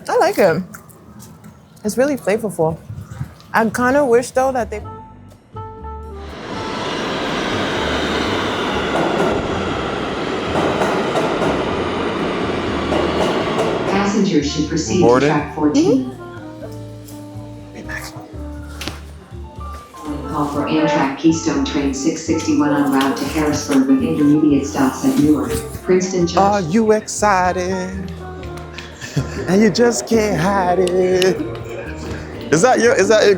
I like it. It's really flavorful. I kind of wish though that they. Passengers should proceed to track 14. Call for Amtrak Keystone Train 661 en route to Harrisburg with intermediate stops at Newark, Princeton Junction. Are you excited? And you just can't hide it. Is that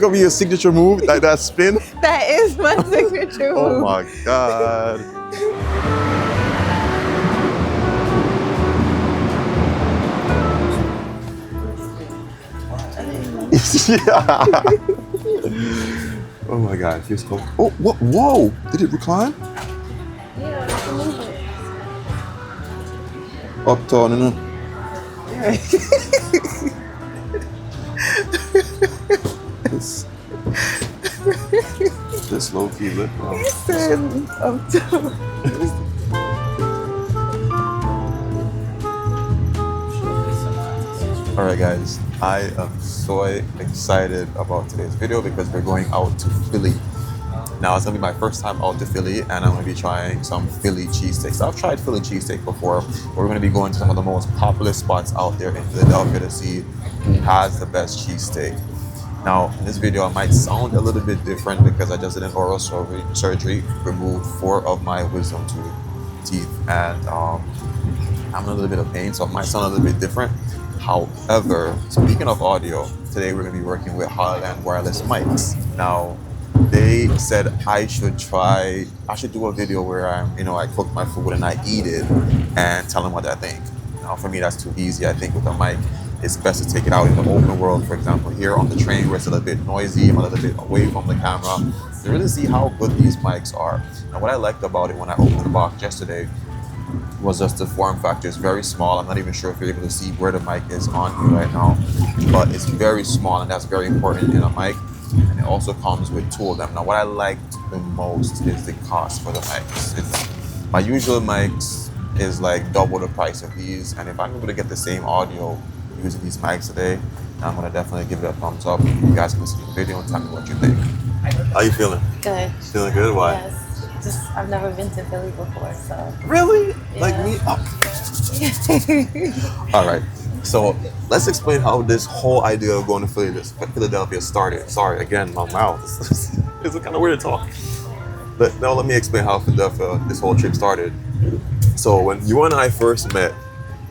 gonna be your signature move? Like that spin? That is my signature move. Oh my God. Yeah. Oh my God, here's cool. Oh, what? Whoa! Did it recline? Yeah, I can move it. Up, down, and this low key lip bro. He said up to. Alright guys, I am so excited about today's video because we're going out to Philly. Now it's gonna be my first time out to Philly and I'm gonna be trying some Philly cheesesteaks. I've tried Philly cheesesteak before, but we're gonna be going to some of the most popular spots out there in Philadelphia to see who has the best cheesesteak. Now, in this video, I might sound a little bit different because I just did an oral surgery, removed 4 of my wisdom teeth, and I'm in a little bit of pain, so it might sound a little bit different. However, speaking of audio, today we're going to be working with Hollyland wireless mics. Now, they said I should do a video where I cook my food and I eat it and tell them what I think. Now, for me, that's too easy. I think with a mic, it's best to take it out in the open world. For example, here on the train where it's a little bit noisy, I'm a little bit away from the camera, to really see how good these mics are. And what I liked about it when I opened the box yesterday was just the form factor. It's very small. I'm not even sure if you're able to see where the mic is on here right now, but it's very small and that's very important in a mic. And it also comes with 2 of them. Now, what I liked the most is the cost for the mics. My usual mics is like double the price of these, and if I'm able to get the same audio using these mics today, I'm gonna definitely give it a thumbs up. You guys can see the video and tell me what you think. How you feeling? Good. Feeling good? Why? Yes. Just I've never been to Philly before, so. Really? Yeah. Like me? Oh. All right. So let's explain how this whole idea of going to Philadelphia started. Sorry, again, my mouth. It's kind of weird to talk. But now let me explain how Philadelphia, this whole trip started. So when you and I first met,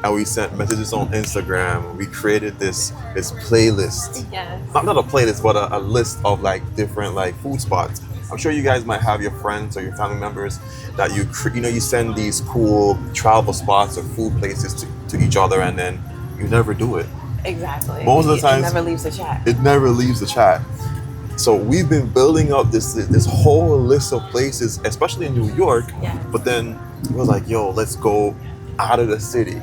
and we sent messages on Instagram, we created this playlist. Yes. Not a playlist, but a list of like different like food spots. I'm sure you guys might have your friends or your family members that you send these cool travel spots or food places to each other, and then you never do it. Exactly. Most of the time, it never leaves the chat. It never leaves the chat. So we've been building up this whole list of places, especially in New York. Yeah. But then we was like, yo, let's go out of the city.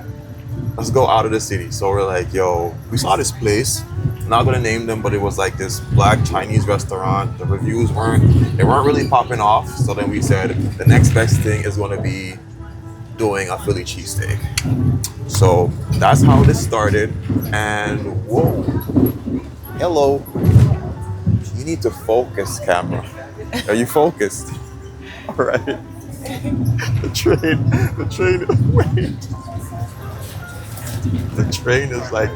Let's go out of the city. So we're like, yo, we saw this place. I'm not gonna name them, but it was like this black Chinese restaurant. The reviews weren't really popping off. So then we said the next best thing is gonna be doing a Philly cheesesteak. So that's how this started. And whoa, hello. You need to focus, camera. Are you focused? All right. The train, wait. The train is like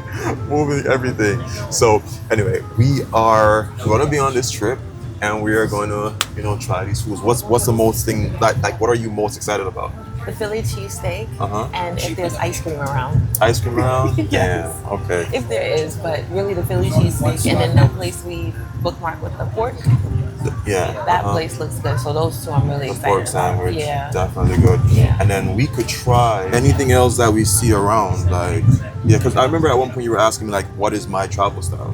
moving everything. So anyway, we're gonna be on this trip and we are gonna, try these foods. What's the most thing, like what are you most excited about? The Philly cheesesteak, Uh-huh. and if there's ice cream around. Ice cream around? Yes. Yeah, okay. If there is, but really the Philly cheesesteak, and then the place we bookmarked with the pork. Yeah. That place looks good. So those 2 I'm really The excited pork about. sandwich, Yeah. definitely good. Yeah. And then we could try anything else that we see around, like, because I remember at one point you were asking me, like, what is my travel style?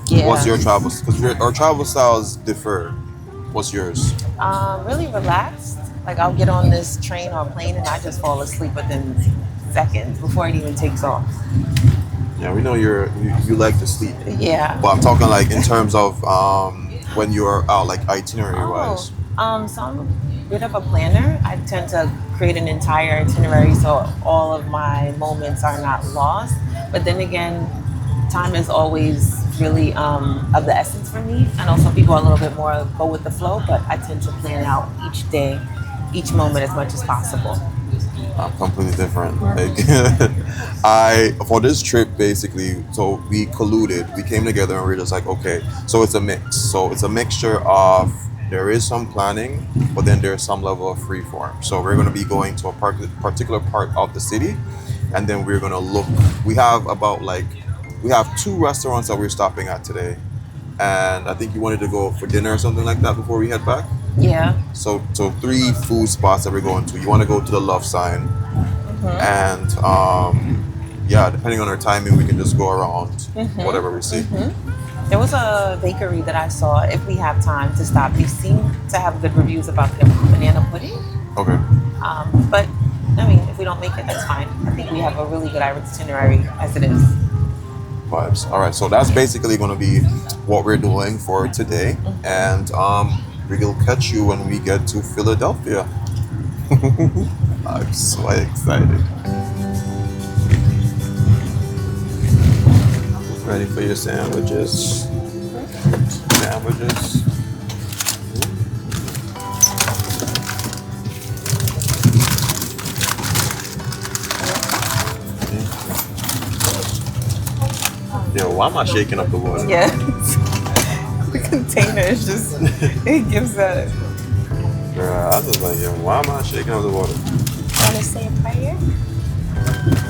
Yeah. What's your travel? Because our travel styles differ. What's yours? Really relaxed. Like I'll get on this train or plane and I just fall asleep within seconds before it even takes off. Yeah, we know you like to sleep. Yeah. But I'm talking like in terms of when you're out, like itinerary wise. So I'm a bit of a planner. I tend to create an entire itinerary so all of my moments are not lost. But then again, time is always really of the essence for me. I know some people are a little bit more go with the flow, but I tend to plan out each day, each moment as much as possible. I'm completely different. Like, for this trip, basically, so we colluded, we came together and we are just like, okay, so it's a mix. So it's a mixture of, there is some planning, but then there's some level of free form. So we're going to be going to a particular part of the city, and then we're going to look, we have two restaurants that we're stopping at today. And I think you wanted to go for dinner or something like that before we head back. Yeah. So 3 food spots that we're going to. You want to go to the Love Sign, and yeah, depending on our timing, we can just go around whatever we see. There was a bakery that I saw. If we have time to stop, they seem to have good reviews about their banana pudding. Okay. But I mean, if we don't make it, that's fine. I think we have a really good itinerary as it is. Vibes. All right. So that's basically going to be what we're doing for today, and we'll catch you when we get to Philadelphia. I'm so excited. Ready for your sandwiches? Sandwiches. Yo, why am I shaking up the water? Yeah. The container is just, it gives a... Girl, I was like, yo, why am I shaking up the water? Want to say a prayer?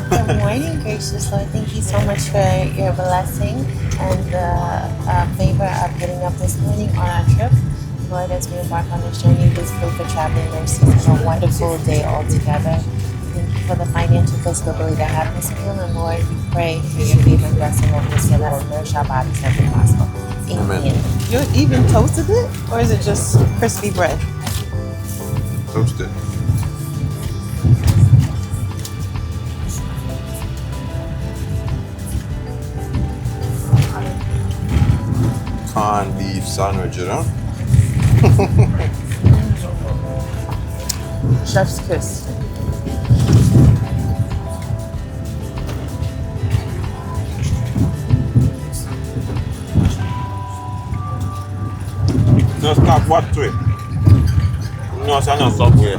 Good morning, gracious Lord. Thank you so much for your blessing and the favor of getting up this morning on our trip. Lord, as we embark on this journey, please pray for traveling mercies and a wonderful day altogether. Thank you for the financial flexibility to have this meal. And Lord, we pray for your favor and blessing over this meal that will nourish our bodies as possible. Amen. You even toasted it? Or is it just crispy bread? Toasted. Corned beef sandwich, you know? Chef's kiss. No, stop, what to it? No, it's not Subway.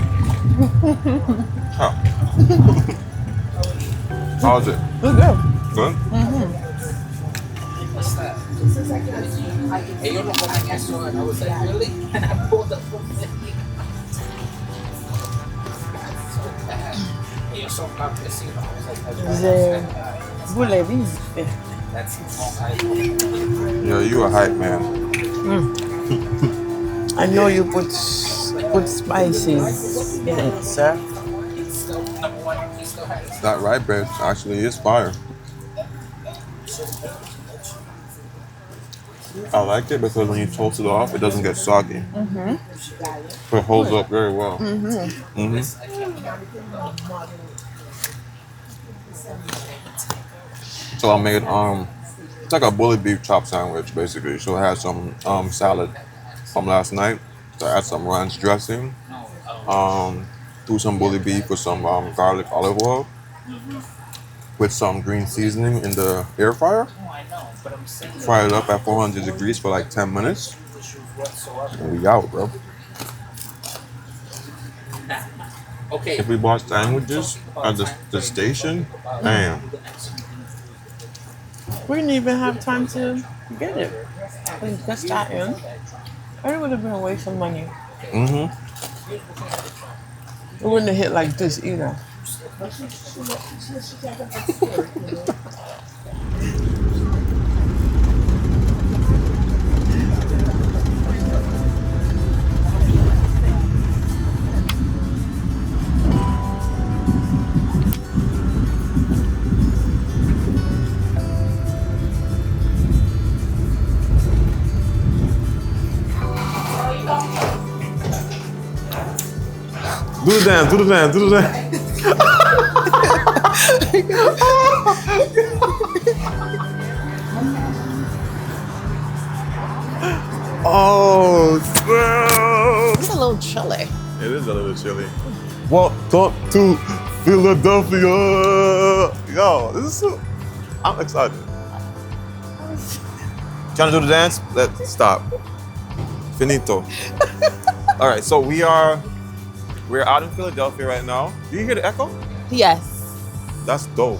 Oh. How's it? It's good. Good? Ellos no comen eso, and I was like, really? And I pulled up from there. Ellos son campesinos. Vous l'avez vu? Yo, you a hype man. I know you put spices in it, sir. That rye bread actually is fire. I like it because when you toast it off, it doesn't get soggy. So it holds up very well. So I made it's like a bully beef chop sandwich basically. So it has some salad from last night. So I add some ranch dressing. Do some bully beef with some garlic olive oil with some green seasoning in the air fryer. Fry it up at 400 degrees for like 10 minutes. And we out, bro. Okay. If we bought sandwiches at the station, damn. We didn't even have time to get it. We just got in. It would have been a waste of money. It wouldn't have hit like this either. Do the dance, do the dance, do the dance. Oh, It's a little chilly. it is a little chilly. Welcome to Philadelphia. Yo, this is so, I'm excited. Trying to do the dance? Let's stop. Finito. All right, so we're out in Philadelphia right now. Do you hear the echo? Yes. That's dope.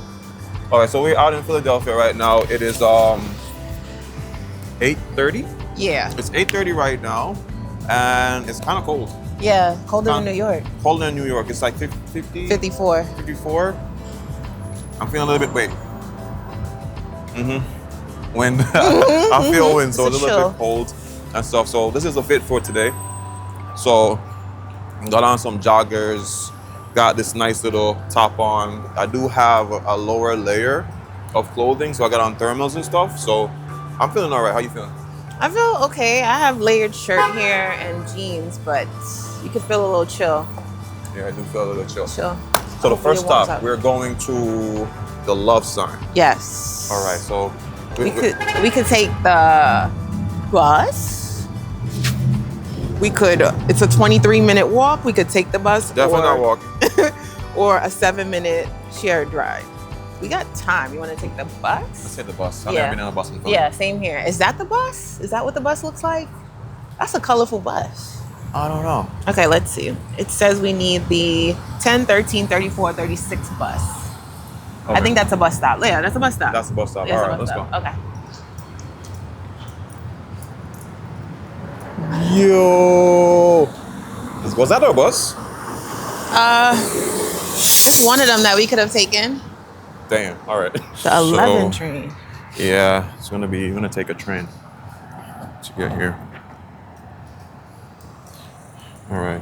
All right, so we're out in Philadelphia right now. It is 8:30. Yeah. It's 8:30 right now, and it's kind of cold. Yeah. Colder than New York. Colder than New York. It's like 50, 54. 54. I'm feeling a little bit, wait. Wind. I feel wind, so it's a little bit cold and stuff. So this is a fit for today. So got on some joggers, got this nice little top on. I do have a lower layer of clothing, so I got on thermals and stuff. So I'm feeling all right. How you feeling? I feel okay. I have layered shirt here and jeans, but you could feel a little chill. Yeah, I do feel a little chill. Chill. So the Hopefully first it warms stop, up. we're going to the love sign. Yes. All right, so We could take the bus. We could. It's a 23-minute walk. We could take the bus. definitely not walking. Or a 7-minute shared ride. We got time. You want to take the bus? Let's hit the bus. I've Yeah. never been on a bus before. Yeah, same here. Is that the bus? Is that what the bus looks like? That's a colorful bus. I don't know. Okay, let's see. It says we need the 10, 13, 34, 36 bus. I Okay. think that's a bus stop. Yeah, that's a bus stop. That's the bus stop. Yeah, All it's a right, bus let's stop. go. Okay. Yo. Was that our bus? That's one of them that we could have taken. Damn. All right. The 11 train. Yeah, we're gonna take a train to get here. All right.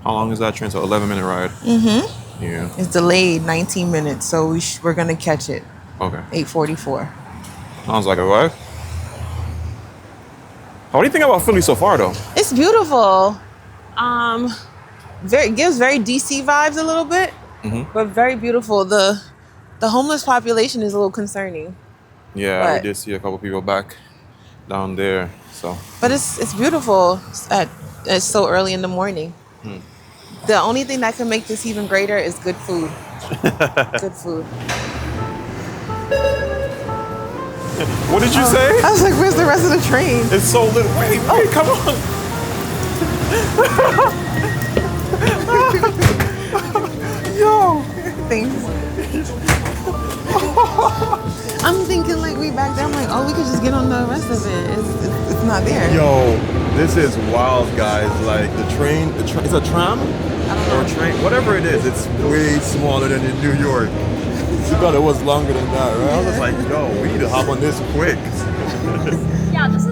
How long is that train? So 11-minute ride. Mm-hmm. Yeah. It's delayed 19 minutes, so we're gonna catch it. Okay. 8:44. Sounds like a vibe. What do you think about Philly so far, though? It's beautiful. Gives very DC vibes a little bit, but very beautiful. The homeless population is a little concerning, Yeah, But- we did see a couple people back down there. So but it's beautiful it's so early in the morning. The only thing that can make this even greater is good food. Good food. what did you say? I was like, where's the rest of the train? It's so little. Wait, come on. Yo. Things. I'm thinking like we back there. I'm like, oh, we could just get on the rest of it. It's not there. Yo, this is wild, guys. Like the train, it's a tram or a train, whatever it is. It's way smaller than in New York. You thought it was longer than that, right? I was just like, yo, we need to hop on this quick. Yeah, these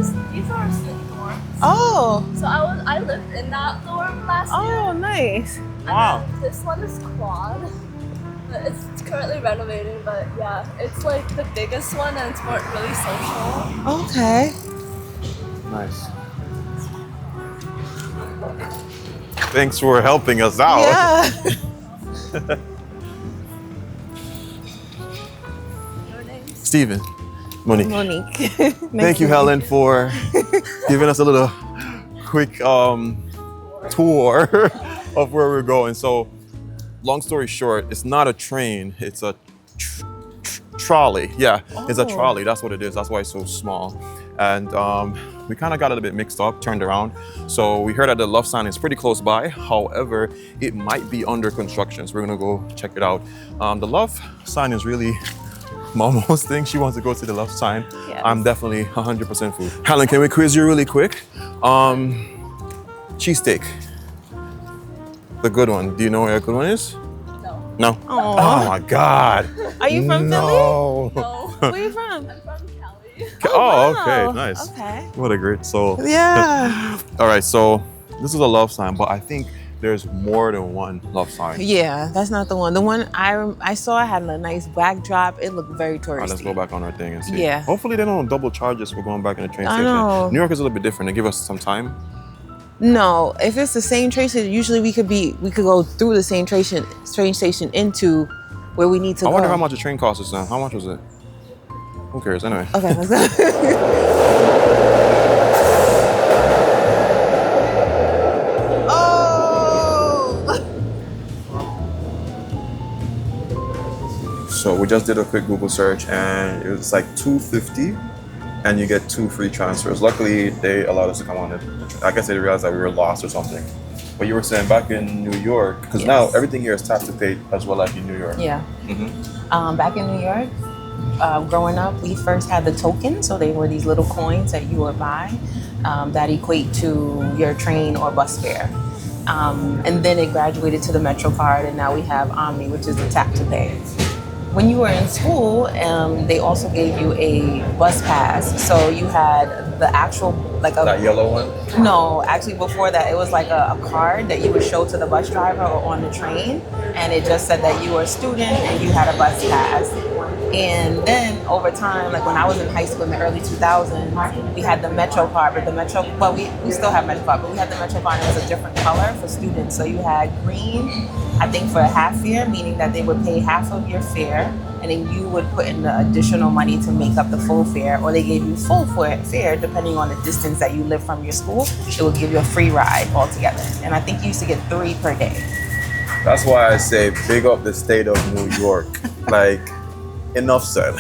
are our sleep dorms. Oh, So I lived in that dorm last year. oh, nice. Wow. And then this one is quad. But it's currently renovating, but yeah, it's like the biggest one and it's more really social. Okay. Nice. Thanks for helping us out. Yeah. Your name's Steven, Monique. Monique. Thank you, Helen, for giving us a little quick tour of where we're going. So, long story short, it's not a train, it's a trolley. Yeah, it's a trolley. That's what it is. That's why it's so small. And we kind of got a little bit mixed up, turned around. So we heard that the love sign is pretty close by. However, it might be under construction. So we're gonna go check it out. The love sign is really Momo's thing. She wants to go to the love sign. Yes. I'm definitely 100% food. Helen, can we quiz you really quick? Cheesesteak. The good one. Do you know where a good one is? no. No? Aw. Oh my God. Are you from No. No. Philly? Where you from? I'm from Cali. Oh, wow. okay, nice. Okay. What a great soul. Yeah. All right, so this is a love sign, but I think there's more than one love sign. Yeah, that's not the one. The one I saw had a nice backdrop. It looked very touristy. All right, let's go back on our thing and see. Yeah. Hopefully they don't double charge us for going back in the train I station. know. New York is a little bit different. They give us some time. No, if it's the same train station, usually we could go through the same train station into where we need to I go. wonder how much a train costs us now. How much was it? Who cares? Anyway. Okay, let's go. Oh! So we just did a quick Google search and it was like $2.50 and you get 2 free transfers. Luckily, they allowed us to come on it. I guess they realized that we were lost or something. But you were saying back in New York, because now everything here is tap to pay as well, like in New York. Yeah. Back in New York, growing up, we first had the tokens. So they were these little coins that you would buy that equate to your train or bus fare. And then it graduated to the Metro card, and now we have Omni, which is the tap to pay. When you were in school, they also gave you a bus pass. So you had the actual, like a... That yellow one? No, actually before that, it was like a card that you would show to the bus driver or on the train. And it just said that you were a student and you had a bus pass. And then over time, like when I was in high school in the early 2000s, we had the Metro card, but the Metro, well, we still have Metro card, but we had the Metro card and it was a different color for students. So you had green, I think for a half fare, meaning that they would pay half of your fare, and then you would put in the additional money to make up the full fare, or they gave you full fare depending on the distance that you live from your school. It would give you a free ride altogether. And I think you used to get 3 per day. That's why I say big up the state of New York. Like, enough said.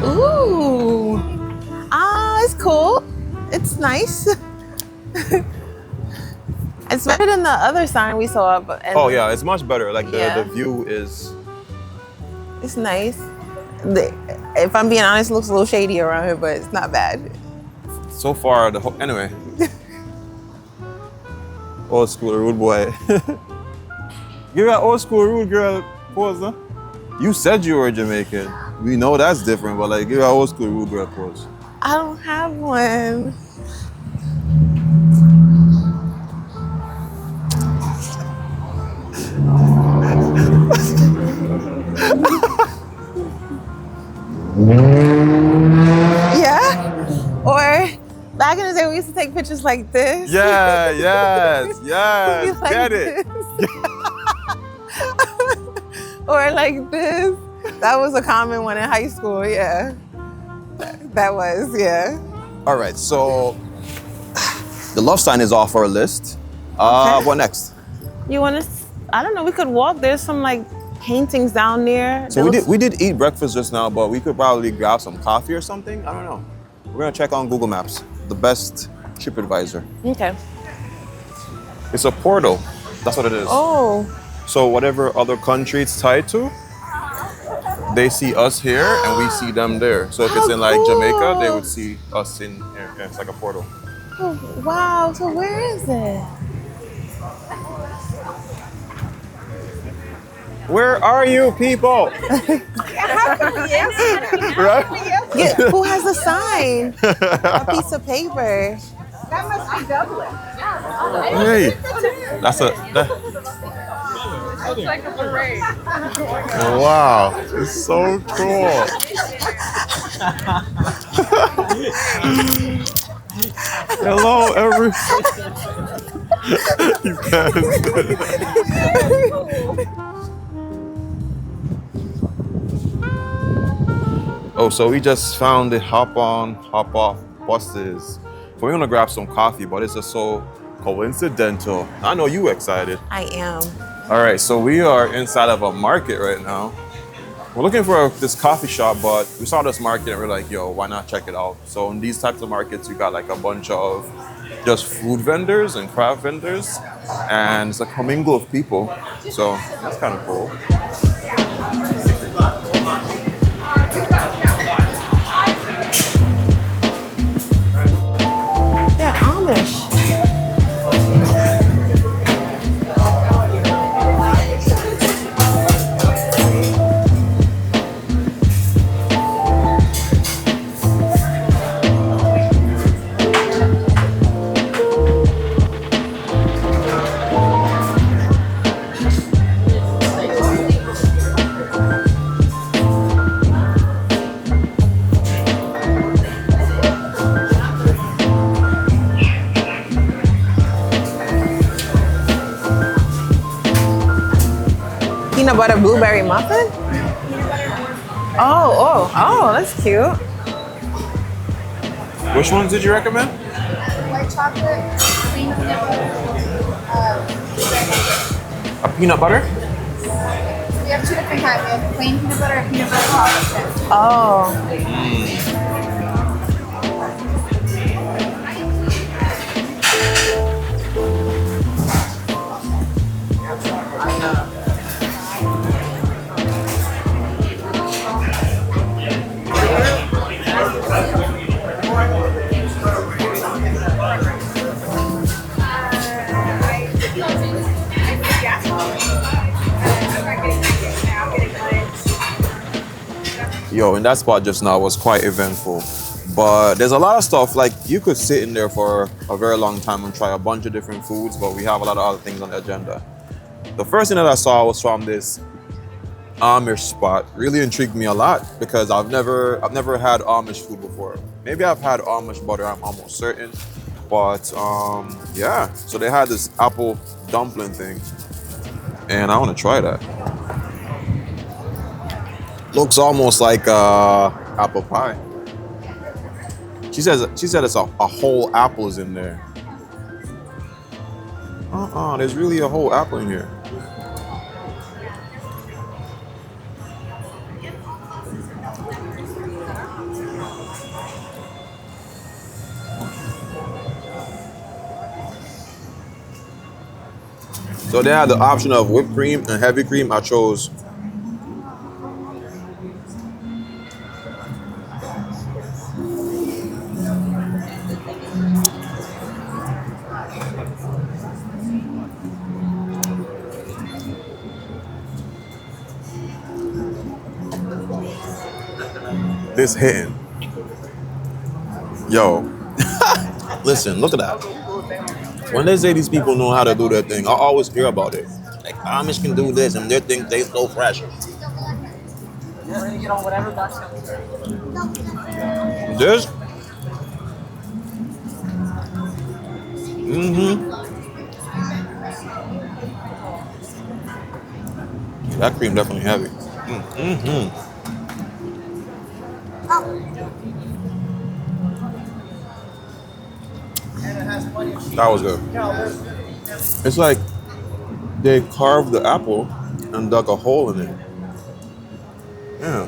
Ooh. It's cool. It's nice. It's better than the other sign we saw. Oh yeah, it's much better. Like Yeah. the view is... It's nice. If I'm being honest, it looks a little shady around here, but it's not bad. So far, the whole... Anyway. Old school rude boy. Give that old school rude girl pose, huh? You said you were Jamaican. We know that's different, but like, give that old school rude girl pose. I don't have one. Yeah? Or back in the day, we used to take pictures like this. Yeah, yes, yes, Like get it. Or like this. That was a common one in high school, yeah. That was, yeah. All right, so the love sign is off our list. Okay. What next? You want to, I don't know, we could walk. There's some like paintings down there. So we did eat breakfast just now, but we could probably grab some coffee or something. I don't know. We're gonna check on Google Maps, the best trip advisor. Okay. It's a portal. That's what it is. Oh. So whatever other country it's tied to, they see us here and we see them there. So if it's in like Jamaica, they would see us in here. Yeah, it's like a portal. Oh, wow. So where is it? Where are you people? Right? Yeah, who has a sign? A piece of paper. That must be Dublin. Hey, that's It's like a parade. wow, it's so cool. Hello, you guys. Oh, so we just found the hop on, hop off buses. So we're gonna grab some coffee, but it's just so coincidental. I know you excited. I am. All right, so we are inside of a market right now. We're looking for this coffee shop, but we saw this market and we're like, yo, why not check it out? So in these types of markets, you got like a bunch of just food vendors and craft vendors, and it's a commingle of people. So that's kind of cool. They're Amish. Peanut butter blueberry muffin? Oh, that's cute. Which ones did you recommend? White chocolate, cream nibble, A peanut butter? we have two different kinds. We have plain peanut butter and peanut butter chocolate chips. Oh. Yo, and that spot just now was quite eventful. But there's a lot of stuff, like you could sit in there for a very long time and try a bunch of different foods, but we have a lot of other things on the agenda. The first thing that I saw was from this Amish spot. Really intrigued me a lot because I've never had Amish food before. Maybe I've had Amish butter, I'm almost certain. But yeah, so they had this apple dumpling thing, and I want to try that. Looks almost like apple pie. She said it's a whole apple is in there. There's really a whole apple in here. So they had the option of whipped cream and heavy cream. I chose this hitting. Yo, listen, look at that. When they say these people know how to do their thing, I always hear about it. Like Amish can do this and their thing tastes so fresh. This? That cream definitely heavy. That was good. It's like they carved the apple and dug a hole in it. Yeah.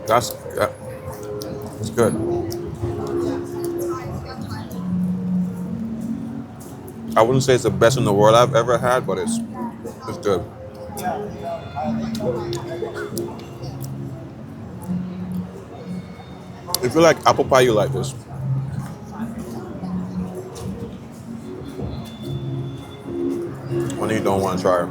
That's good. I wouldn't say it's the best in the world I've ever had, but it's good. If you like apple pie, you like this. When you don't want to try it.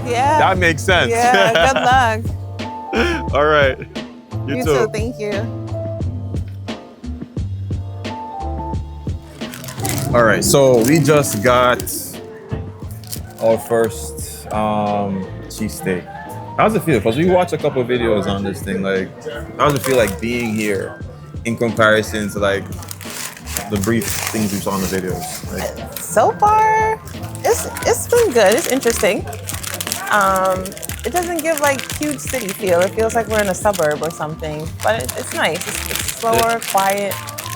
Yeah. That makes sense. Yeah, good luck. All right. You too. Thank you. All right, so we just got our first cheesesteak. How does it feel? Because we watched a couple of videos on this thing. Like, how does it feel like being here in comparison to like the brief things we saw in the videos? Like, So far, it's been good. It's interesting. It doesn't give like huge city feel. It feels like we're in a suburb or something. But it's nice. It's slower, quiet.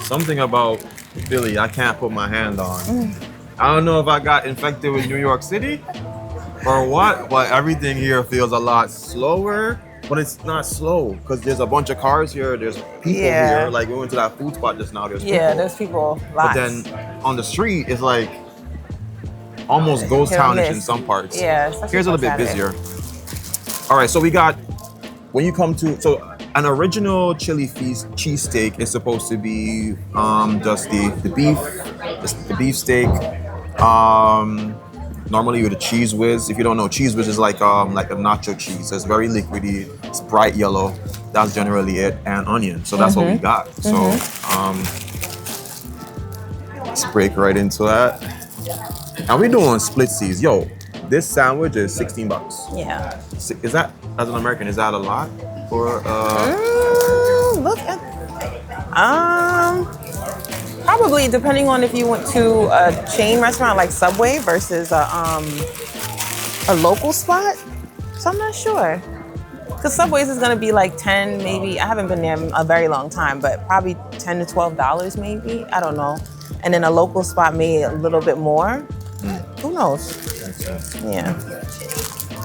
something about Philly I can't put my hand on. I don't know if I got infected with New York City or what, but everything here feels a lot slower. But it's not slow because there's a bunch of cars here. There's people here. Like we went to that food spot just now. There's people. There's people. Lots. But then on the street, it's like almost ghost townish in some parts. Yeah. Here's a little bit busier. All right, so we got, when you come to, so an original chili cheesesteak is supposed to be just the beef steak. Normally with a cheese whiz. If you don't know, cheese whiz is like a nacho cheese. It's very liquidy. It's bright yellow. That's generally it, and onion. So that's what we got. So let's break right into that. And we're doing split C's. Yo, this sandwich is $16. Yeah. Is that, as an American, is that a lot? Or Look at, Probably depending on if you went to a chain restaurant like Subway versus a local spot. So I'm not sure. Because Subway's is gonna be like 10, maybe. I haven't been there a very long time, but probably $10 to $12 maybe. I don't know. And then a local spot may a little bit more. Who knows? Yeah.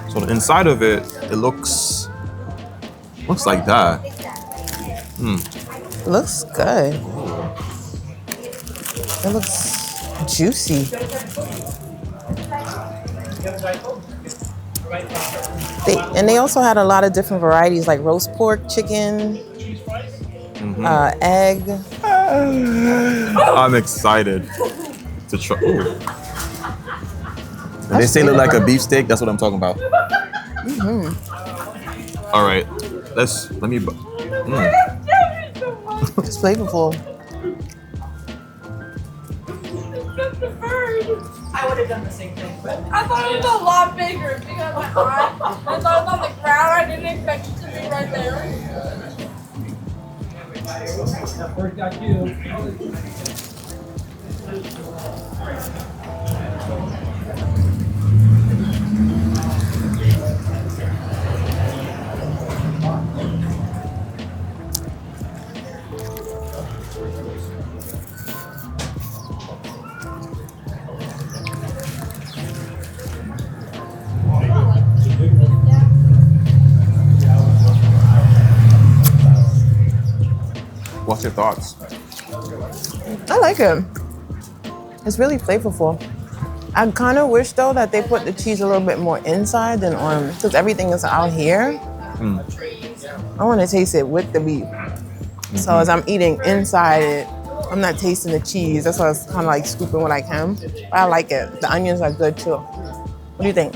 So the inside of it, it looks like that. Looks good. It looks juicy. They also had a lot of different varieties like roast pork, chicken, egg. I'm excited to try. Ooh. When they say look like a beefsteak, that's what I'm talking about. All right, let me. It's flavorful. I would have done the same thing. I thought it was a lot bigger because my eye. I thought it was on the ground. I didn't expect it to be right there. First got you. What's your thoughts? I like it. It's really flavorful. I kind of wish though that they put the cheese a little bit more inside than on, because everything is out here. I want to taste it with the beef. So as I'm eating inside it, I'm not tasting the cheese. That's why I was kind of like scooping what I can. But I like it. The onions are good too. What do you think?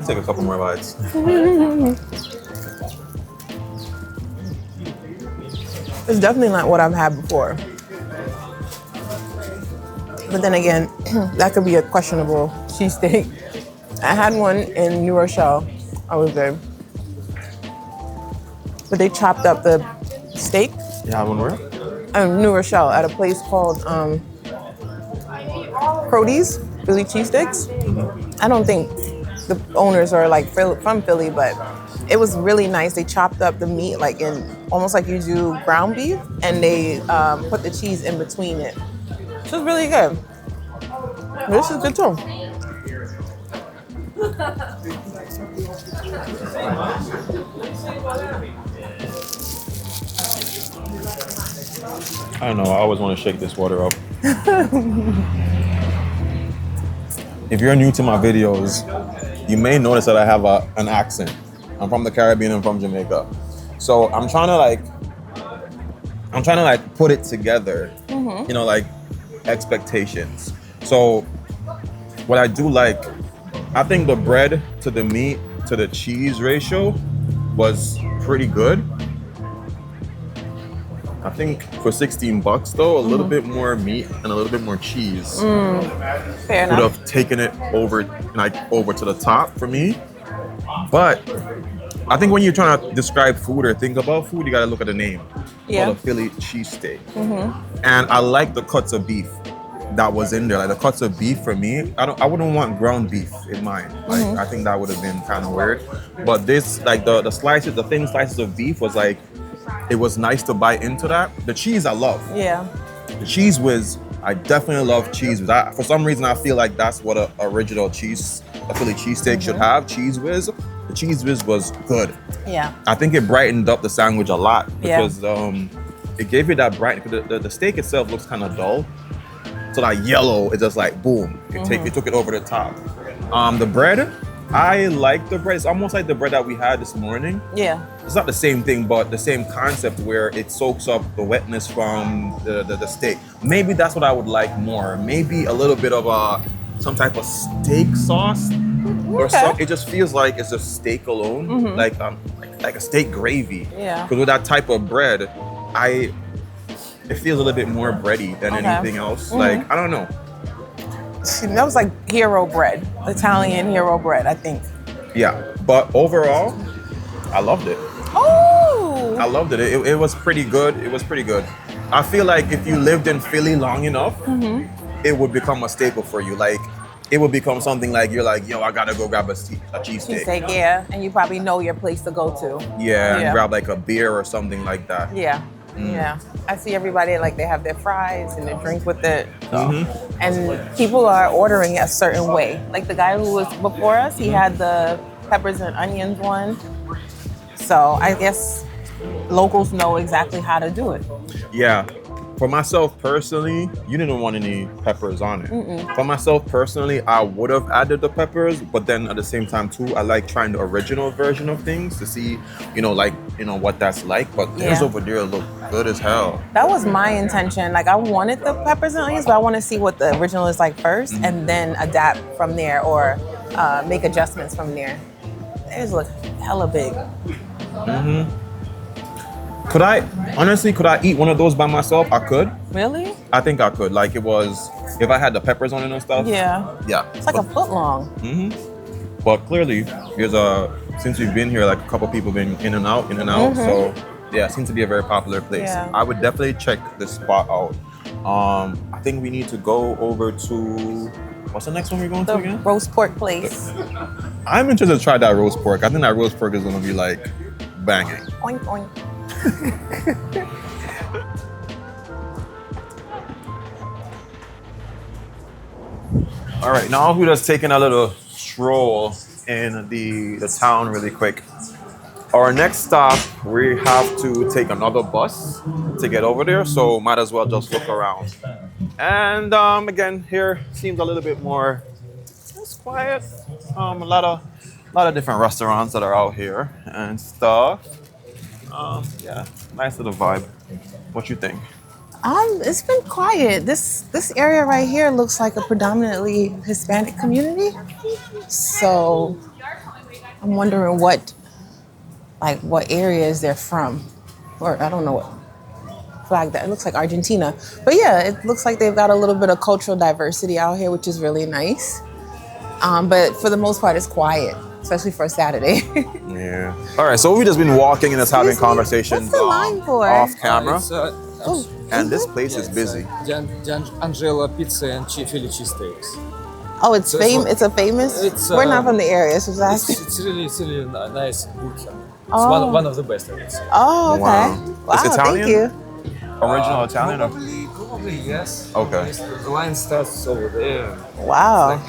Take a couple more bites. It's definitely not what I've had before. But then again, that could be a questionable cheesesteak. I had one in New Rochelle. I was good. But they chopped up the steak. You have one where? New Rochelle at a place called Protease, Philly Cheesesteaks. I don't think the owners are like from Philly, but it was really nice. They chopped up the meat like in almost like you do ground beef, and they put the cheese in between it. So it's really good. This is good too. I don't know. I always want to shake this water up. If you're new to my videos, you may notice that I have an accent. I'm from the Caribbean. I'm from Jamaica. So I'm trying to like put it together. You know, like expectations. So what I do like, I think the bread to the meat to the cheese ratio was pretty good. I think for $16 though, a little bit more meat and a little bit more cheese Fair would enough. have taken it over to the top for me. But I think when you're trying to describe food or think about food, you gotta look at the name. Yeah. Called a Philly cheesesteak. And I like the cuts of beef that was in there. Like the cuts of beef for me, I wouldn't want ground beef in mine. Like I think that would have been kind of weird. But this, like the slices, the thin slices of beef was like, it was nice to bite into that. The cheese I love. Yeah. The cheese whiz, I definitely love cheese whiz. For some reason, I feel like that's what a original cheese, a Philly cheesesteak should have, cheese whiz. The cheese whiz was good. Yeah. I think it brightened up the sandwich a lot Yeah. because it gave it that bright, the steak itself looks kind of dull. So that yellow, it's just like boom, it took it over the top. The bread, I like the bread. It's almost like the bread that we had this morning. Yeah. It's not the same thing, but the same concept where it soaks up the wetness from the steak. Maybe that's what I would like more. Maybe a little bit of some type of steak sauce or something. It just feels like it's just steak alone, like a steak gravy. Yeah. Because with that type of bread, it feels a little bit more bready than anything else. Like, I don't know. That was like hero bread, Italian hero bread, I think. Yeah, but overall, I loved it. Oh, I loved it. It was pretty good. It was pretty good. I feel like if you lived in Philly long enough, it would become a staple for you. Like, it would become something like you're like, yo, I gotta go grab a cheesesteak. cheesesteak, yeah, and you probably know your place to go to. Yeah, and grab like a beer or something like that. Yeah. Yeah, I see everybody like they have their fries and their drink with it, and people are ordering a certain way. Like the guy who was before us, he had the peppers and onions one. So I guess locals know exactly how to do it. Yeah. For myself personally, you didn't want any peppers on it. For myself personally, I would have added the peppers, but then at the same time too, I like trying the original version of things to see, what that's like. But theirs over there look good as hell. That was my intention. Like I wanted the peppers and onions, but I want to see what the original is like first, and then adapt from there or make adjustments from there. Theirs look hella big. Could I eat one of those by myself? I could. Really? I think I could. Like it was, if I had the peppers on it and stuff. Yeah. Yeah. It's like a foot long. But clearly, since we've been here, like a couple people been in and out. So yeah, it seems to be a very popular place. Yeah. I would definitely check this spot out. I think we need to go over to, what's the next one we're going to The again? roast pork place. I'm interested to try that roast pork. I think that roast pork is going to be like banging. Oink oink. All right, now we're just taking a little stroll in the town really quick. Our next stop, we have to take another bus to get over there, so might as well just look around. And again, here seems a little bit more, it's quiet. A lot of different restaurants that are out here and stuff. Yeah, nice little vibe. What you think? It's been quiet. This area right here looks like a predominantly Hispanic community. So I'm wondering what areas they're from. Or I don't know what flag that. It looks like Argentina. But yeah, it looks like they've got a little bit of cultural diversity out here, which is really nice. But for the most part, it's quiet, especially for a Saturday. Yeah. All right, so we've just been walking and just having conversations What's the line for? off camera. Oh, And this place is busy. Angelo pizza and Philly cheesesteaks. Oh, it's So it's a famous. it's, We're not from the area, so just It's really nice good. It's Oh. one of the best, I would say. Oh, okay. Wow. Wow, It's Italian? thank you. Original Italian? Or? Probably yes. Okay. The line starts over there. Wow. Like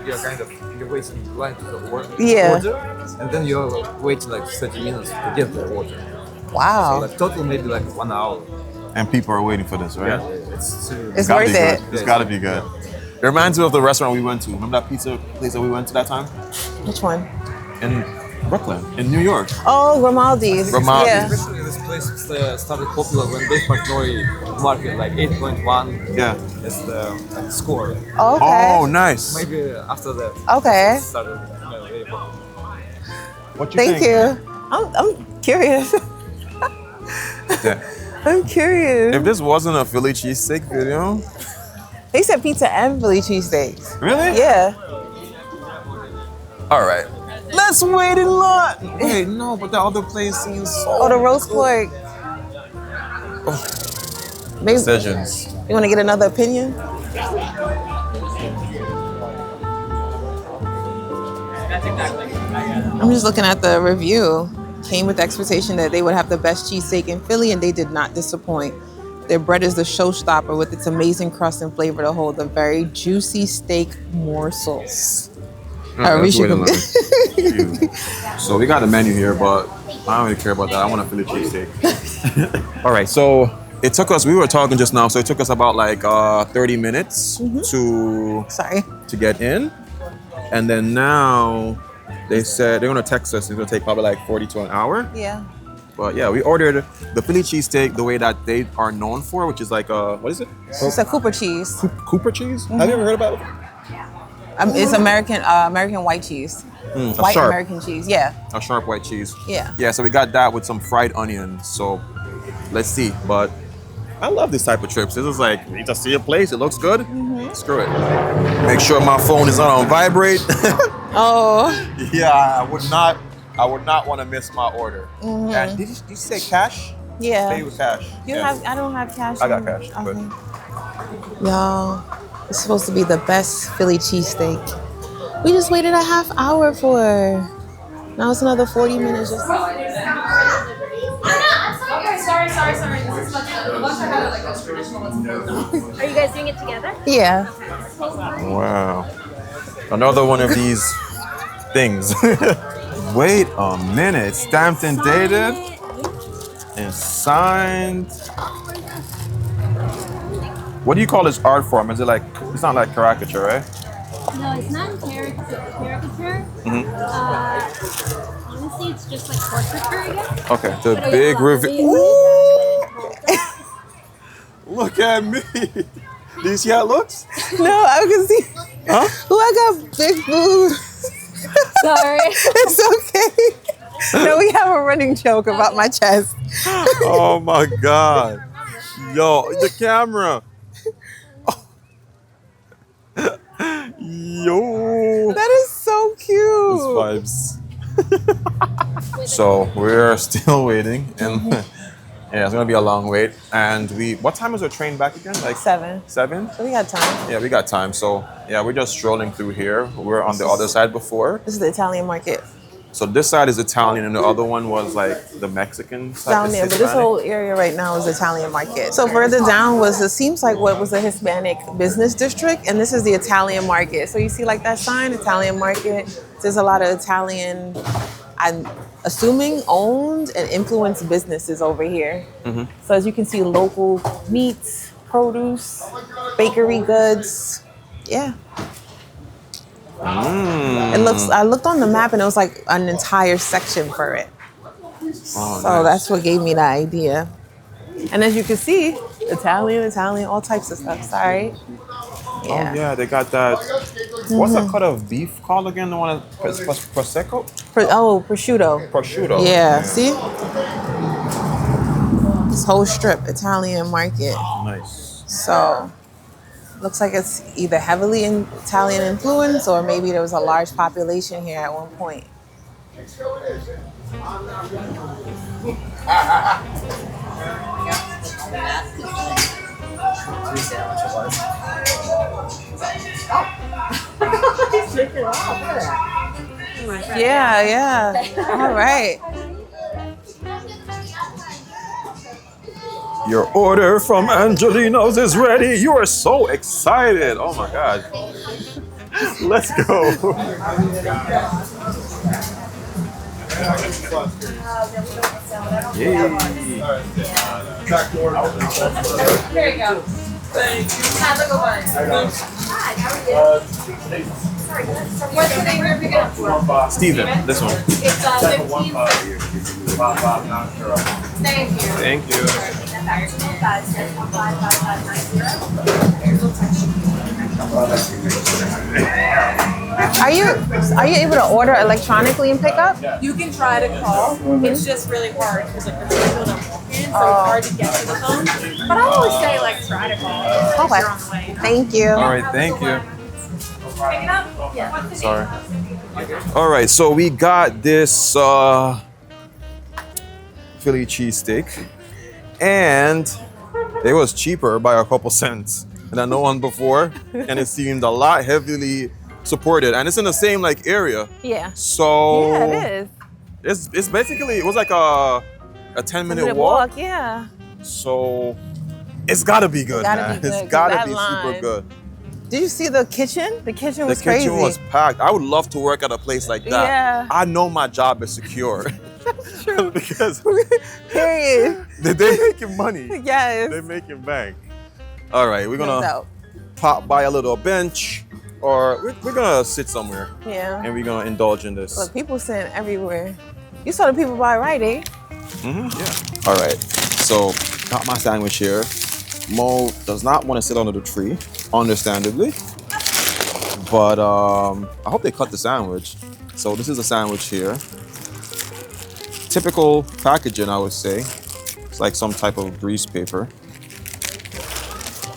you're kind of you're waiting in line to the order, and then you're waiting like 30 minutes to get the order. Wow. So like total maybe like 1 hour. And people are waiting for this, right? Yeah, it's It's gotta worth be it. good. It's gotta be good. It reminds me of the restaurant we went to. Remember that pizza place that we went to that time? Which one? In Brooklyn, in New York. Oh, Grimaldi's. Grimaldi's. Yeah. Especially this place started popular when Dave McNoy market like 8.1 Yeah. is the score. Okay. Oh, nice. Maybe after that Okay. it started very popular. What you Thank think? you. I'm curious. Yeah. I'm curious. If this wasn't a Philly cheesesteak video, They said pizza and Philly cheesesteaks. really? Yeah. All right. Let's wait in line. Wait, no, but the other place seems so. Oh, the roast pork. Maybe Decisions. you want to get another opinion? I'm just looking at the review. Came with the expectation that they would have the best cheesesteak in Philly, and they did not disappoint. Their bread is the showstopper with its amazing crust and flavor to hold the very juicy steak morsels. Alright, we Let's should wait in line. So we got a menu here, but I don't really care about that. I want a Philly cheesesteak. All right, so it took us, we were talking just now, so it took us about like 30 minutes Sorry. to get in. And then now they said they're gonna text us. It's gonna take probably like 40 to an hour. Yeah. But yeah, we ordered the Philly cheesesteak the way that they are known for, which is like what is it? It's a Cooper cheese. Cooper cheese? Have you ever heard about it? It's American white cheese. A White sharp, American cheese. Yeah. a sharp white cheese. Yeah. Yeah, so we got that with some fried onions. So let's see. But I love this type of trips. This is like, you just see a place, it looks good. Screw it. Make sure my phone is not on vibrate. Oh. Yeah, I would not want to miss my order. And did you say cash? Yeah. Pay with cash. You Yeah. have? I don't have cash. I got cash. Good. Y'all, it's supposed to be the best Philly cheesesteak. We just waited a half hour for. Now it's another 40 minutes. Just... Okay, sorry. This is like the lunch I had like those traditional ones. Are you guys doing it together? Yeah. Wow. Another one of these things. Wait a minute. Stamped and dated and signed. What do you call this art form? Is it like, it's not like caricature, right? No, it's not caricature. Honestly, it's just like portraiture, I guess. Okay, the big reveal. Look at me. Do you see how it looks? No, I can see. Huh? Oh, I got big boobs. Sorry. It's okay. No, we have a running joke about my chest. Oh my God. Yo, the camera. Yo. That is so cute. Vibes. So we're still waiting, and yeah, it's gonna be a long wait. And what time is our train back again? Like 7. 7? So we got time. Yeah, we got time. So yeah, we're just strolling through here. We were on the other side before. This is the Italian market. So this side is Italian, and the other one was like the Mexican side. Down there, but this whole area right now is Italian market. So further down seems like what was a Hispanic business district, and this is the Italian market. So you see like that sign, Italian market. There's a lot of Italian, I'm assuming, owned and influenced businesses over here. So as you can see, local meats, produce, bakery goods. Yeah. It looks. I looked on the map and it was like an entire section for it. Oh, So that's what gave me the idea. And as you can see, Italian, all types of stuff. Sorry. Yeah. Oh yeah, they got that. What's that cut of beef called again? The one prosecco? Prosciutto. Prosciutto. Yeah. See? This whole strip, Italian market. Nice. So looks like it's either heavily Italian influence or maybe there was a large population here at one point. Yeah. All right. Your order from Angelino's is ready. You are so excited. Oh my God. Let's go. Yay. Here you go. Have a good one. What's the name you're picking up for? Steven, this one. It's 15. Thank you. Thank you. Are you able to order electronically and pick up? You can try to call. It's just really hard because like there's people that walk in, so it's hard to get to the phone. But I always say like try to call. Okay. You're on the way. Thank you. All right, thank you. Pick it up. Yeah. What's the Sorry. All right, so we got this Philly cheesesteak, and it was cheaper by a couple cents than the one before, and it seemed a lot heavily supported, and it's in the same like area. Yeah. So Yeah, it is. it's basically, it was like a 10-minute walk. Yeah. So it's gotta be good, Gotta man. be good, It's 'cause gotta that be line- super good. Did you see the kitchen? The kitchen was The crazy. kitchen was packed. I would love to work at a place like that. Yeah. I know my job is secure. True. Because Period. they're making money. Yes. They're making bank. All right, we're No gonna doubt. pop by a little bench, or we're gonna sit somewhere Yeah. and we're gonna indulge in this. Look, people sitting everywhere. You saw the people by right, eh? Yeah. All right. So got my sandwich here. Mo does not want to sit under the tree, understandably. But I hope they cut the sandwich. So this is a sandwich here. Typical packaging, I would say. It's like some type of grease paper.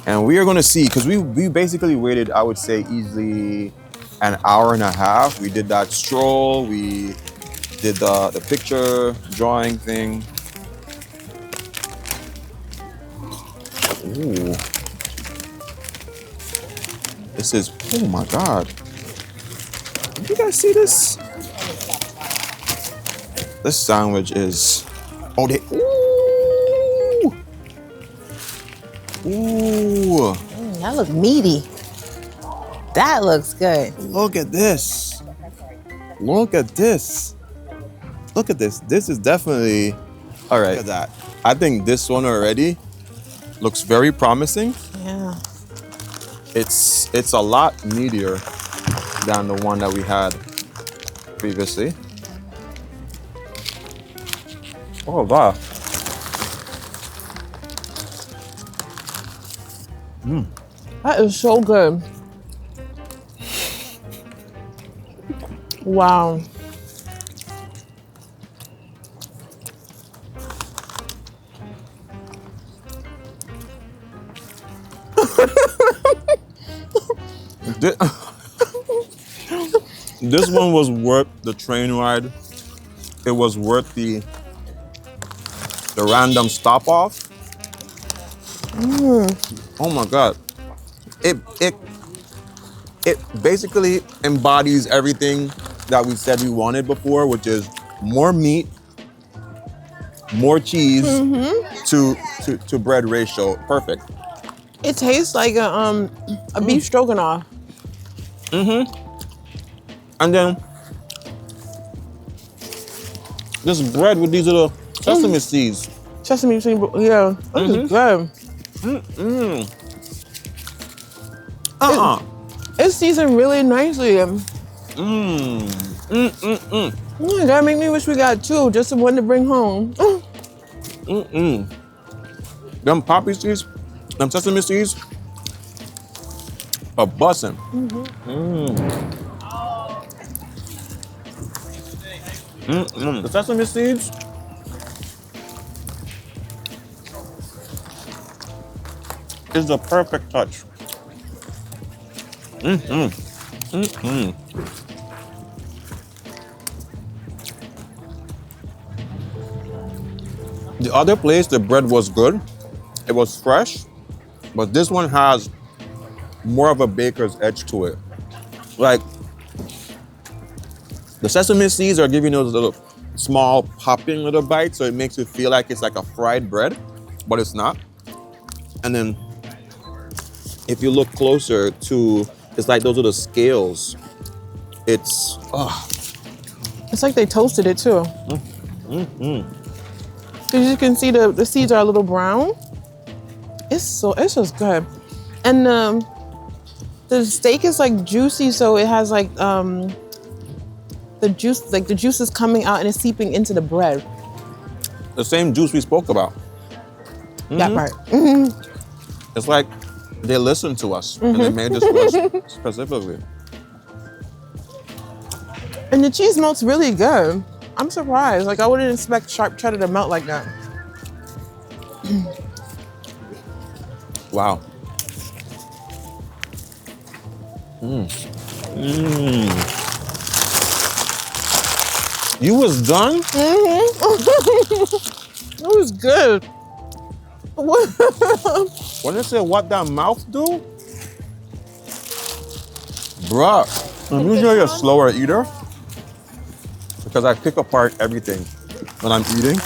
And we are gonna see, because we basically waited, I would say, easily an hour and a half. We did that stroll, we did the picture drawing thing. Ooh. This is, oh my God. Did you guys see this? This sandwich is, oh, they, ooh. Ooh. That looks meaty. That looks good. Look at this. Look at this. Look at this. This is definitely, all right. Look at that. I think this one already looks very promising. Yeah. It's a lot meatier than the one that we had previously. Oh, wow. That is so good. Wow. This one was worth the train ride. It was worth the random stop off. Oh my God. It basically embodies everything that we said we wanted before, which is more meat, more cheese to bread ratio. Perfect. It tastes like a beef stroganoff. And then this bread with these little sesame seeds. Sesame seed, yeah. This is good. It's seasoned really nicely. That make me wish we got two, just the one to bring home. Them poppy seeds, them sesame seeds are bussin'. The sesame seeds is the perfect touch. The other place, the bread was good. It was fresh, but this one has more of a baker's edge to it. Like, the sesame seeds are giving those little small popping little bites, so it makes it feel like it's like a fried bread, but it's not. And then if you look closer to, it's like those are the scales. It's, It's like they toasted it too. Because you can see the seeds are a little brown. It's just good. And the steak is like juicy, so it has like the juice, like the juice is coming out and it's seeping into the bread. the same juice we spoke about. That part. It's like they listened to us and they made this for us specifically. And the cheese melts really good. I'm surprised. Like I wouldn't expect sharp cheddar to melt like that. Wow. You was done? It was good. What? When they say what that mouth do? Bruh, I'm usually a slower eater because I pick apart everything when I'm eating.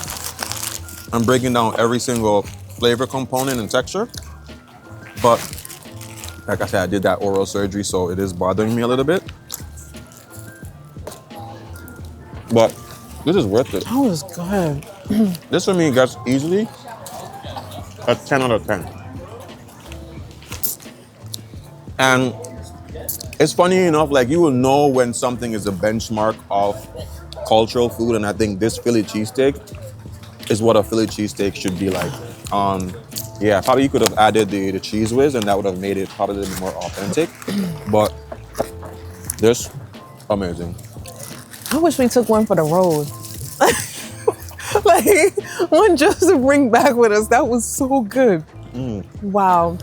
I'm breaking down every single flavor component and texture. But like I said, I did that oral surgery, so it is bothering me a little bit. But this is worth it. That was good. This for me gets easily a 10 out of 10. And it's funny enough, like you will know when something is a benchmark of cultural food, and I think this Philly cheesesteak is what a Philly cheesesteak should be like. Yeah, probably you could have added the cheese whiz and that would have made it probably a little bit more authentic. But this, amazing. I wish we took one for the road. Like one just to bring back with us. That was so good. Wow.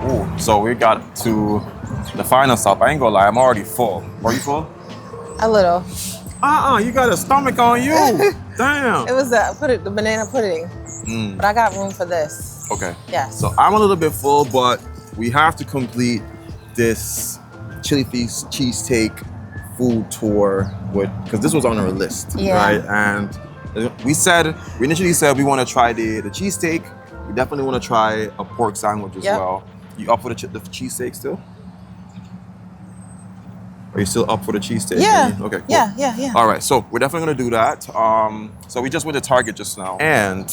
Ooh, so we got to the final stop. I ain't gonna lie, I'm already full. Are you full? A little. You got a stomach on you. Damn. It was the banana pudding. But I got room for this. Okay. Yes. So I'm a little bit full, but we have to complete this Philly Cheesesteak food tour because this was on our list, right? And we initially said we want to try the cheesesteak. We definitely want to try a pork sandwich as well. You up for the cheesesteak still? Are you still up for the cheesesteak? Yeah. Okay. Cool. Yeah. All right. So we're definitely gonna do that. So we just went to Target just now, and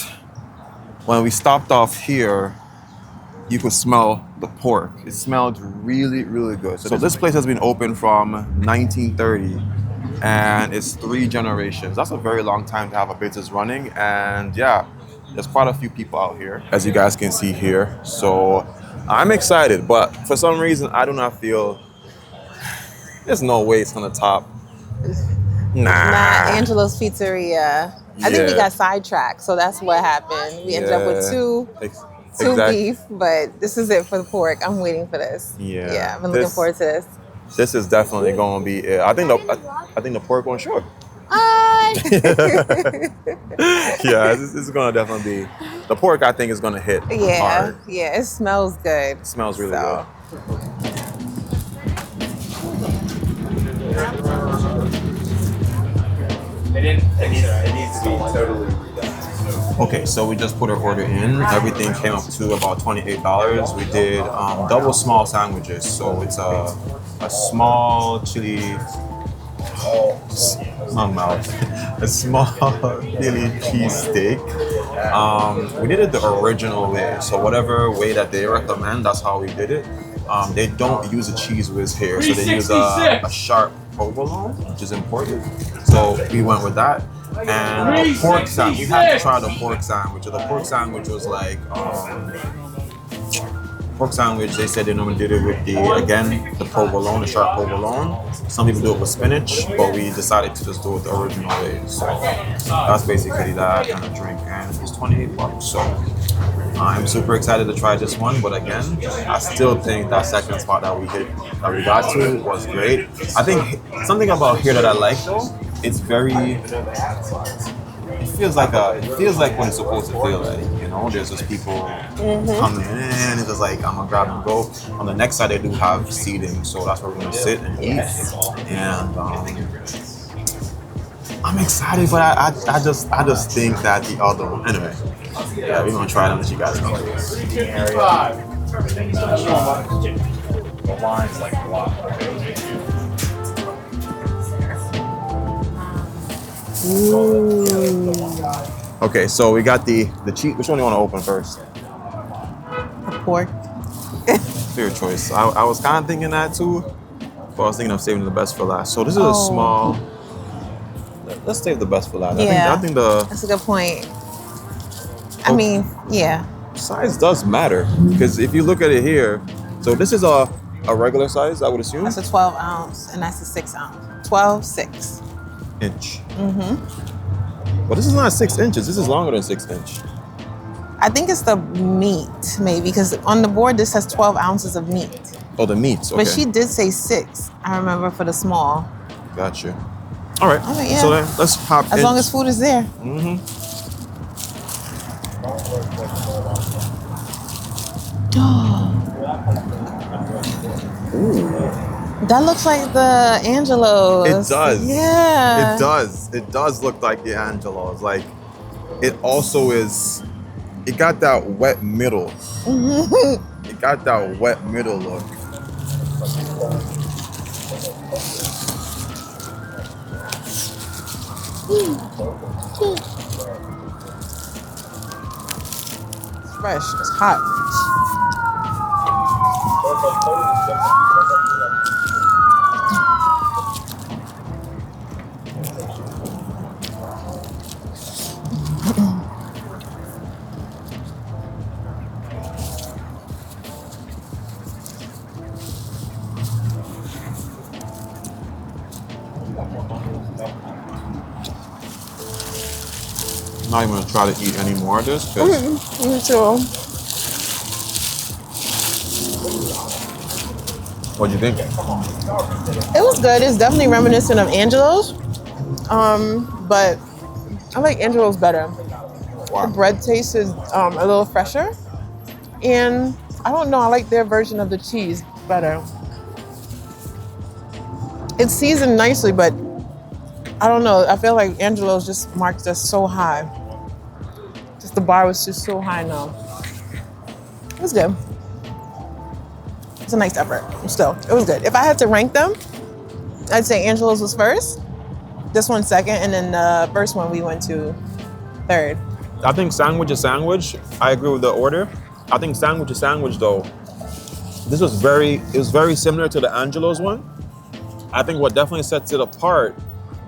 when we stopped off here, you could smell the pork. It smelled really, really good. So this place has been open from 1930, and it's 3 generations. That's a very long time to have a business running, and yeah, there's quite a few people out here, as you guys can see here. So I'm excited, but for some reason, I do not feel there's no way it's gonna top. Nah. Angelo's Pizzeria. I think we got sidetracked, so that's what happened. We ended up with two beef, but this is it for the pork. I'm waiting for this. Yeah, I've been looking forward to this. This is definitely gonna be it. I think the pork won't short. Yeah, this is gonna definitely be the pork. I think is gonna hit hard. Yeah, it smells good. It smells really good. It needs to be totally redone. Okay, so we just put our order in. Everything came up to about $28. We did double small sandwiches. So it's a small chili, a small Philly cheesesteak. We did it the original way. So whatever way that they recommend, that's how we did it. They don't use a cheese whiz here, so they use a sharp provolone, which is important. So we went with that. And the pork sandwich, we had to try the pork sandwich. The pork sandwich was like, pork sandwich, they said they normally did it with the provolone, the sharp provolone. Some people do it with spinach, but we decided to just do it the original way. So that's basically that and a drink, and it's $28. So I'm super excited to try this one, but again, I still think that second spot that we got to was great. I think something about here that I like though, it's very, it feels like what it's supposed to feel like, you know? There's just people coming in, it's just like, I'm gonna grab and go. On the next side, they do have seating, so that's where we're gonna sit and eat. And I'm excited, but I just think that the other one, anyway. Yeah, we're gonna try them, let you guys know. The line's like blocked. Okay, so we got the cheese. Which one do you want to open first? The pork. It's your choice. I was kind of thinking that too, but I was thinking of saving the best for last. So this is a small. Let's save the best for last. Yeah, I think that's a good point. I mean, yeah. Size does matter because if you look at it here, so this is a regular size, I would assume. That's a 12 ounce, and that's a 6 ounce. 12.6 inch. But this is not 6 inches. This is longer than 6 inch. I think it's the meat, maybe, because on the board this says 12 ounces of meat. Oh, the meats. Okay. But she did say 6. I remember for the small. Gotcha. All right. Yeah. So then let's hop in. As long as food is there. That looks like the Angelo's. It does. Yeah. It does. It does look like the Angelo's. Like, it also is. It got that wet middle. It got that wet middle look. It's fresh. It's hot. not even gonna try to eat any more of this because Me too. what do you think? It was good. It's definitely reminiscent of Angelo's. But I like Angelo's better. Wow. The bread taste is a little fresher. And I don't know, I like their version of the cheese better. It's seasoned nicely, but I don't know. I feel like Angelo's just marked us so high. Just the bar was just so high now. It was good. It's a nice effort. Still, it was good. If I had to rank them, I'd say Angelo's was first, this one second, and then the first one we went to third. I think sandwich is sandwich. I agree with the order. I think sandwich is sandwich though. It was very similar to the Angelo's one. I think what definitely sets it apart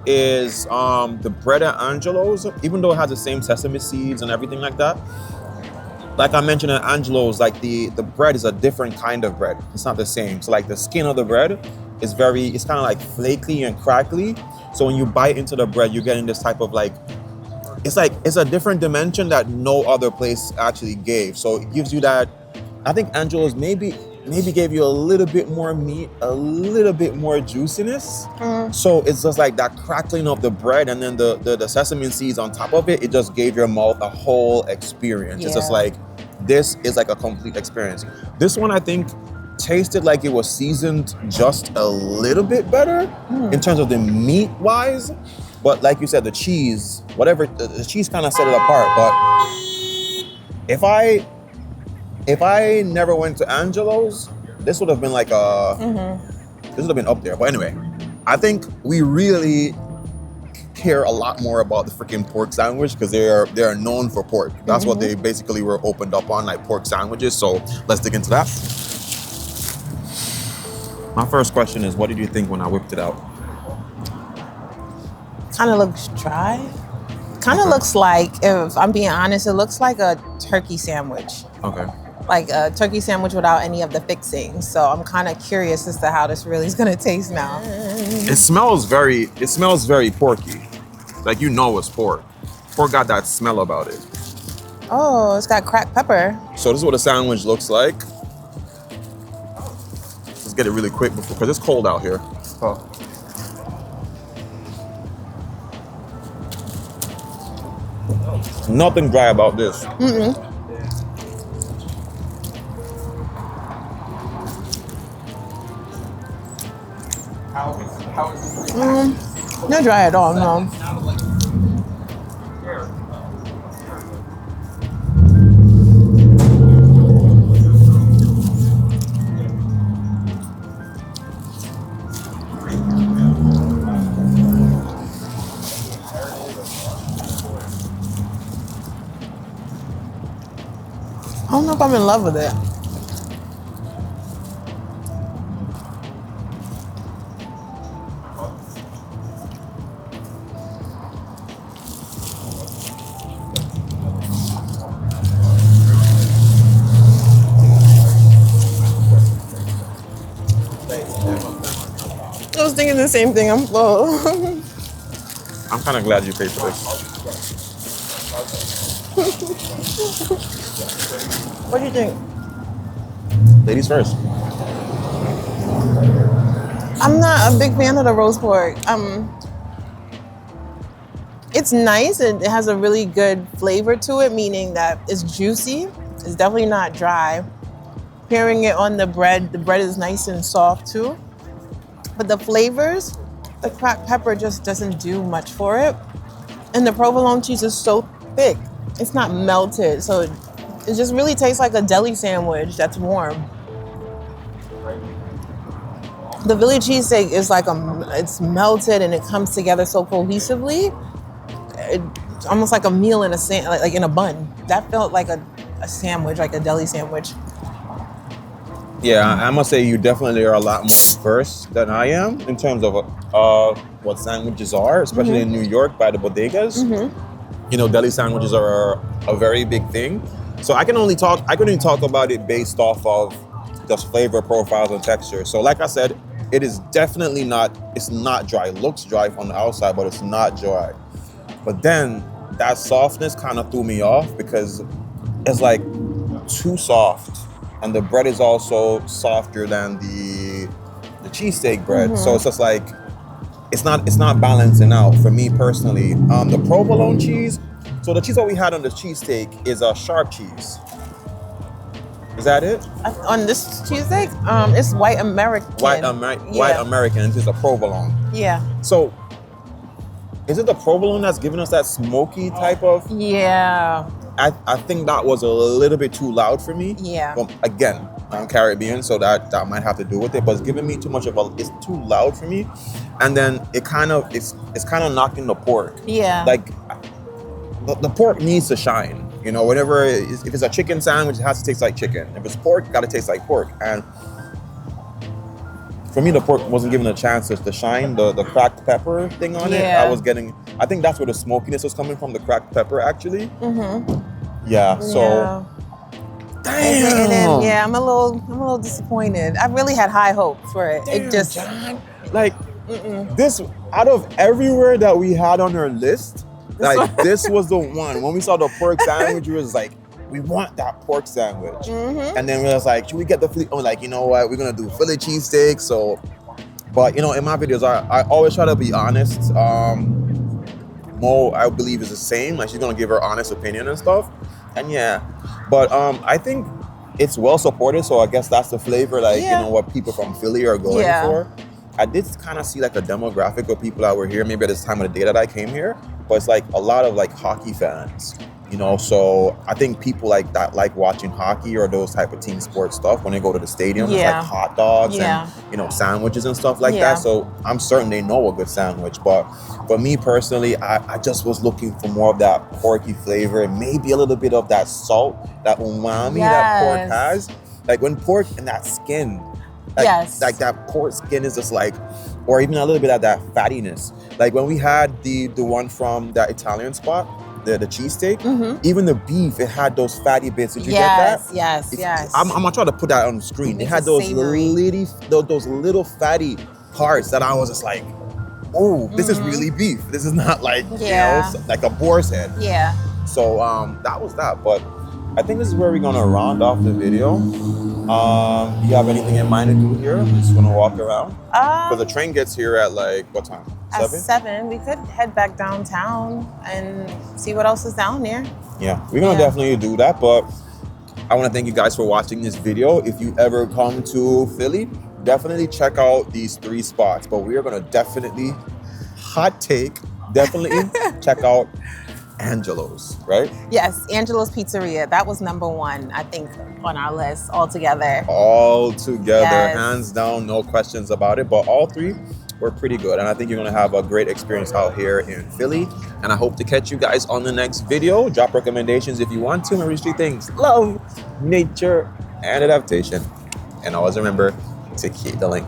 is the bread at Angelo's, even though it has the same sesame seeds and everything like that. Like I mentioned at Angelo's, like the bread is a different kind of bread. It's not the same. So like the skin of the bread is it's kind of like flaky and crackly. So when you bite into the bread, you're getting this type of it's a different dimension that no other place actually gave. So it gives you that. I think Angelo's maybe gave you a little bit more meat, a little bit more juiciness. So it's just like that crackling of the bread and then the sesame seeds on top of it. It just gave your mouth a whole experience. Yeah. It's just like, this is like a complete experience. This one I think tasted like it was seasoned just a little bit better in terms of the meat wise. But like you said, the cheese, whatever, the cheese kind of set it apart. But if I never went to Angelo's, this would have been like this would have been up there. But anyway, I think we really care a lot more about the freaking pork sandwich because they are known for pork. That's what they basically were opened up on, like pork sandwiches. So let's dig into that. My first question is, what did you think when I whipped it out? Kind of looks dry. Kind of looks like, if I'm being honest, it looks like a turkey sandwich. Okay. Like a turkey sandwich without any of the fixings. So I'm kind of curious as to how this really is gonna taste now. It smells very porky. Like it's pork. Pork got that smell about it. Oh, it's got cracked pepper. So this is what a sandwich looks like. Let's get it really quick because it's cold out here. Oh. Nothing dry about this. Not dry at all, no. I don't know if I'm in love with it. I was thinking the same thing. I'm full. I'm kind of glad you paid for this. What do you think? Ladies first. I'm not a big fan of the roast pork. It's nice. It has a really good flavor to it, meaning that it's juicy. It's definitely not dry. Pairing it on the bread is nice and soft too. But the flavors, the cracked pepper just doesn't do much for it. And the provolone cheese is so thick. It's not melted, so it just really tastes like a deli sandwich that's warm. The Philly cheesesteak is like it's melted and it comes together so cohesively. It's almost like a meal in like in a bun. That felt like a sandwich, like a deli sandwich. Yeah, I must say you definitely are a lot more versed than I am in terms of what sandwiches are, especially in New York by the bodegas. Deli sandwiches are a very big thing. So I can only talk about it based off of just flavor profiles and texture. So like I said, it is definitely it's not dry. It looks dry from the outside, but it's not dry. But then that softness kind of threw me off because it's like too soft, and the bread is also softer than the cheesesteak bread. So it's just like it's not balancing out for me personally. The provolone cheese. So the cheese that we had on the cheesesteak is a sharp cheese. Is that it? On this cheesesteak, it's white American. White American. It's just a provolone. Yeah. So, is it the provolone that's giving us that smoky type of? Yeah. I think that was a little bit too loud for me. Yeah. Well, again, I'm Caribbean, so that might have to do with it. But it's giving me too much of a. It's too loud for me, and then it's kind of knocking the pork. Yeah. Like the pork needs to shine. You know, whenever if it's a chicken sandwich, it has to taste like chicken. If it's pork, it got to taste like pork. And for me, the pork wasn't given a chance to shine. The cracked pepper thing on it, I think that's where the smokiness was coming from, the cracked pepper, actually. Yeah, so... Yeah. Damn! And then, yeah, I'm a little disappointed. I really had high hopes for it. Damn, it just... John. Like, this, out of everywhere that we had on our list, like, this was the one. When we saw the pork sandwich, we was like, we want that pork sandwich. And then we was like, should we get the Philly? Oh, like, you know what? We're going to do Philly cheesesteak. So, but, you know, in my videos, I always try to be honest. Mo, I believe, is the same. Like, she's going to give her honest opinion and stuff. And yeah. But I think it's well supported. So I guess that's the flavor, like, you know, what people from Philly are going for. I did kind of see like a demographic of people that were here, maybe at this time of the day that I came here, but it's like a lot of like hockey fans, you know, so I think people like that like watching hockey or those type of team sports stuff when they go to the stadium. It's like hot dogs and, you know, sandwiches and stuff like that. So I'm certain they know a good sandwich, but for me personally, I just was looking for more of that porky flavor and maybe a little bit of that salt, that umami that pork has. Like when pork and that skin, like that pork skin is just like, or even a little bit of that fattiness. Like when we had the one from that Italian spot, the cheesesteak, even the beef, it had those fatty bits. Did you get that? Yes. I'm gonna try to put that on the screen. It had those little fatty parts that I was just like, oh, this is really beef. This is not like, you know, like a boar's head. Yeah. So that was that. But I think this is where we're gonna round off the video. Do you have anything in mind to do here? We're just gonna walk around. Because the train gets here at like what time? At 7. We could head back downtown and see what else is down there. Yeah, we're gonna definitely do that. But I want to thank you guys for watching this video. If you ever come to Philly, definitely check out these 3 spots. But we are gonna definitely check out Angelo's, right? Yes, Angelo's Pizzeria. That was number 1, I think, on our list altogether. Hands down, no questions about it. But all 3 were pretty good. And I think you're going to have a great experience out here in Philly. And I hope to catch you guys on the next video. Drop recommendations if you want to. Remember 3 things: love, nature, and adaptation. And always remember to keep the link.